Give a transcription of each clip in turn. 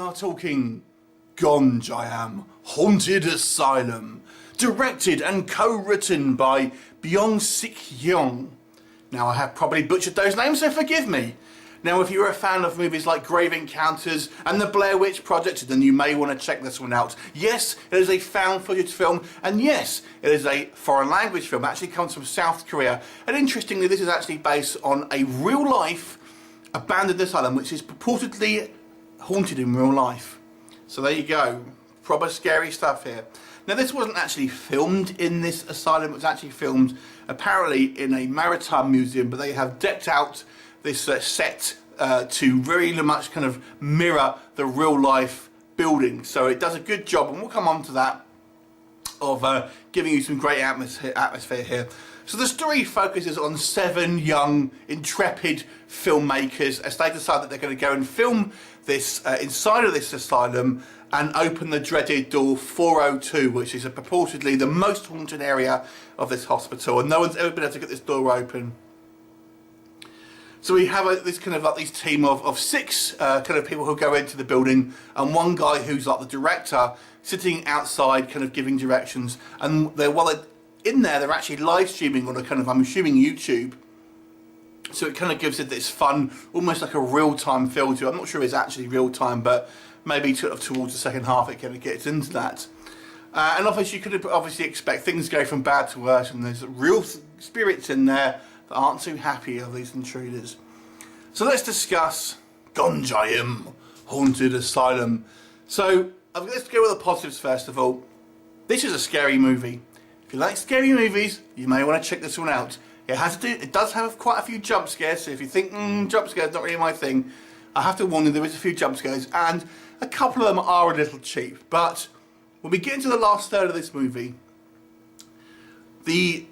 are talking Gon-ji-am, Haunted Asylum, directed and co-written by Beom-sik. Now I have probably butchered those names, so forgive me. Now if you're a fan of movies like Grave Encounters and the Blair Witch Project, then you may want to check this one out. Yes, it is a found footage film, and yes, it is a foreign language film. It actually comes from South Korea, and interestingly this is actually based on a real life abandoned asylum which is purportedly haunted in real life. So there you go, proper scary stuff here. Now this wasn't actually filmed in this asylum, it was actually filmed apparently in a maritime museum, but they have decked out this set to very much kind of mirror the real life building. So it does a good job, and we'll come on to that, of giving you some great atmosphere here. So the story focuses on 7 young, intrepid filmmakers as they decide that they're going to go and film this inside of this asylum and open the dreaded door 402, which is purportedly the most haunted area of this hospital, and no one's ever been able to get this door open. So we have this kind of like this team of 6 kind of people who go into the building, and one guy who's like the director sitting outside kind of giving directions, and while they're in there they're actually live streaming on a kind of, I'm assuming, YouTube. So it kind of gives it this fun, almost like a real-time feel to it. I'm not sure it's actually real-time, but maybe sort of towards the second half it kind of gets into that. And obviously you could obviously expect things go from bad to worse, and there's real spirits in there that aren't too happy of these intruders. So let's discuss Gonjiam, Haunted Asylum. So let's go with the positives first of all. This is a scary movie. If you like scary movies, you may want to check this one out. It does have quite a few jump scares, so if you think jump scares not really my thing, I have to warn you, there is a few jump scares, and a couple of them are a little cheap. But when we get into the last third of this movie, it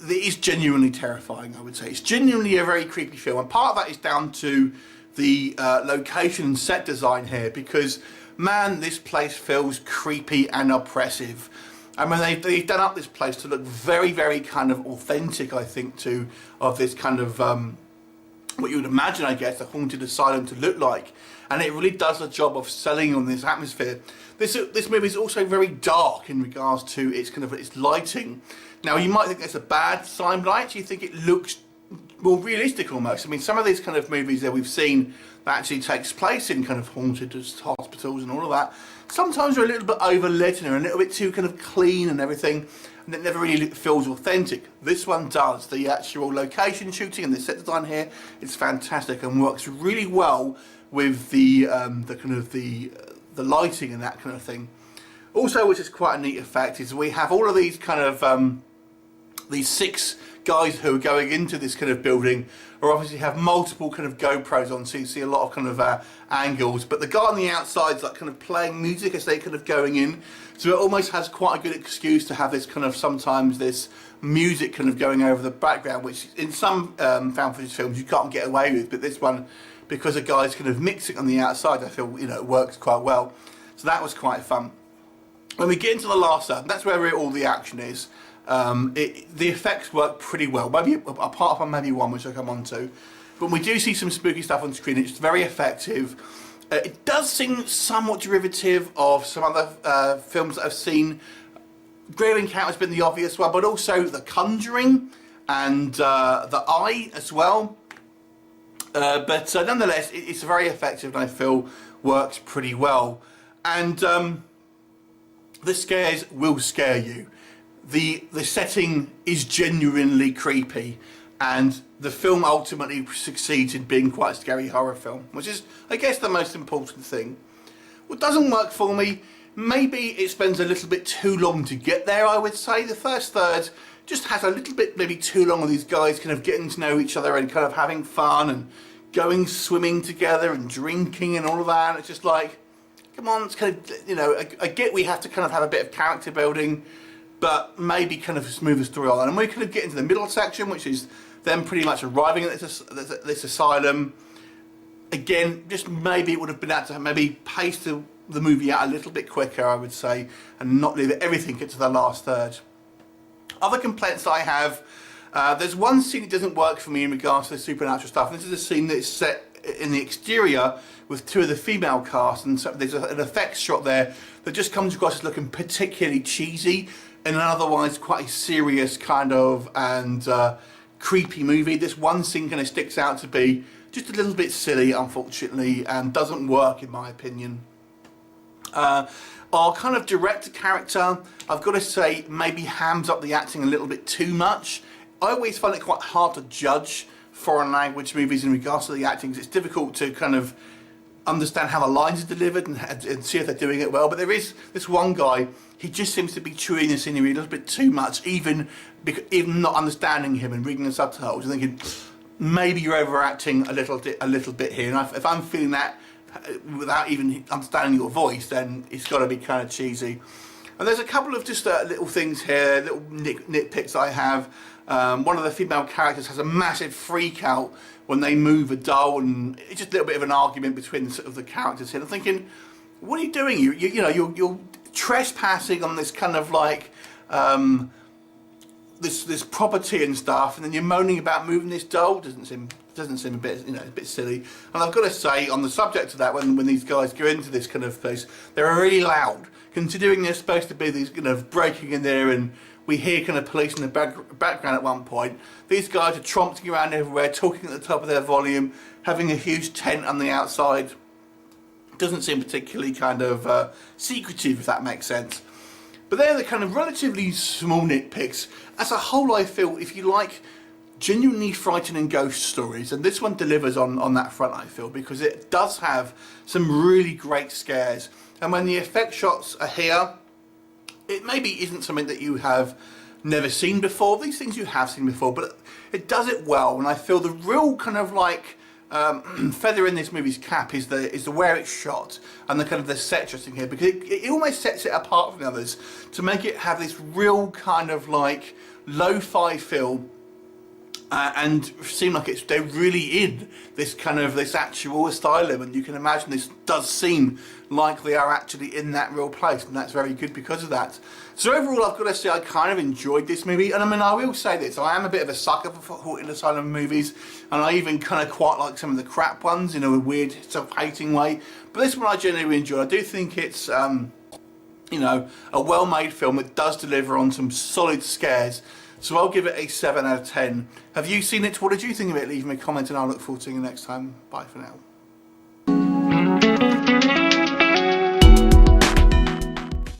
is genuinely terrifying, I would say. It's genuinely a very creepy film, and part of that is down to the location and set design here, because man, this place feels creepy and oppressive. I mean, they've done up this place to look very, very kind of authentic, I think, of this kind of what you would imagine, I guess, a haunted asylum to look like, and it really does a job of selling on this atmosphere. This movie is also very dark in regards to its lighting. Now you might think that's a bad sign, but I actually think it looks more realistic almost. I mean, some of these kind of movies that we've seen that actually takes place in kind of haunted hospitals and all of that, sometimes are a little bit overlit and are a little bit too kind of clean and everything, and it never really feels authentic. This one does. The actual location shooting and the set design here is fantastic and works really well with the lighting and that kind of thing. Also, which is quite a neat effect, is we have all of these kind of these 6 guys who are going into this kind of building, or obviously have multiple kind of GoPros on, so you see a lot of kind of angles. But the guy on the outside is like kind of playing music as they kind of going in, so it almost has quite a good excuse to have this kind of sometimes this music kind of going over the background, which in some found footage films you can't get away with, but this one, because a guy's kind of mixing on the outside, I feel it works quite well. So that was quite fun. When we get into the last third, that's where all the action is. The effects work pretty well, maybe apart from maybe one which I'll come on to. But we do see some spooky stuff on screen. It's very effective. It does seem somewhat derivative of some other films that I've seen. Grave Encounter has been the obvious one, but also The Conjuring and The Eye as well. But nonetheless, it's very effective, and I feel works pretty well. And the scares will scare you. The setting is genuinely creepy, and the film ultimately succeeds in being quite a scary horror film, which is, I guess, the most important thing. What doesn't work for me, maybe it spends a little bit too long to get there, I would say. The first third just has a little bit maybe too long of these guys kind of getting to know each other and kind of having fun and going swimming together and drinking and all of that. It's just like, come on, it's kind of, I get we have to kind of have a bit of character building, but maybe kind of smooth the story on. And we kind of get into the middle section, which is them pretty much arriving at this asylum. Again, just maybe it would have been able to maybe pace the movie out a little bit quicker, I would say, and not leave everything to the last third. Other complaints I have, there's one scene that doesn't work for me in regards to the supernatural stuff, and this is a scene that's set in the exterior with two of the female cast, and so there's an effects shot there that just comes across as looking particularly cheesy in an otherwise quite a serious kind of and creepy movie. This one scene kind of sticks out to be just a little bit silly, unfortunately, and doesn't work in my opinion. Our kind of director character, I've got to say, maybe hams up the acting a little bit too much. I always find it quite hard to judge foreign language movies in regards to the acting, because it's difficult to kind of understand how the lines are delivered and see if they're doing it well. But there is this one guy, he just seems to be chewing the scenery a little bit too much, even not understanding him and reading the subtitles and thinking, maybe you're overacting a little bit here. And if I'm feeling that without even understanding your voice, then it's got to be kind of cheesy. And there's a couple of just little things here, little nitpicks I have. One of the female characters has a massive freak out when they move a doll, and it's just a little bit of an argument between sort of the characters here. I'm thinking, what are you doing? You're trespassing on this kind of like this property and stuff, and then you're moaning about moving this doll. Doesn't seem a bit, a bit silly. And I've got to say, on the subject of that, when these guys go into this kind of place, they're really loud, considering they're supposed to be these kind of breaking in there, and we hear kind of police in the background at one point. These guys are tromping around everywhere, talking at the top of their volume, having a huge tent on the outside. Doesn't seem particularly kind of secretive, if that makes sense. But they're the kind of relatively small nitpicks. As a whole, I feel, if you like genuinely frightening ghost stories, and this one delivers on that front, I feel, because it does have some really great scares. And when the effect shots are here, it maybe isn't something that you have never seen before. These things you have seen before, but it does it well. And I feel the real kind of like feather in this movie's cap is the where it's shot and the kind of the set dressing here, because it almost sets it apart from the others to make it have this real kind of like lo-fi feel. And seem like they're really in this kind of this actual asylum, and you can imagine this does seem like they are actually in that real place, and that's very good because of that. So overall, I've got to say I kind of enjoyed this movie, and I mean, I will say this, I am a bit of a sucker for haunted asylum movies, and I even kind of quite like some of the crap ones in a weird self-hating way, but this one I genuinely enjoy. I do think it's a well-made film that does deliver on some solid scares. So I'll give it a 7 out of 10. Have you seen it? What did you think of it? Leave me a comment and I'll look forward to seeing you next time. Bye for now.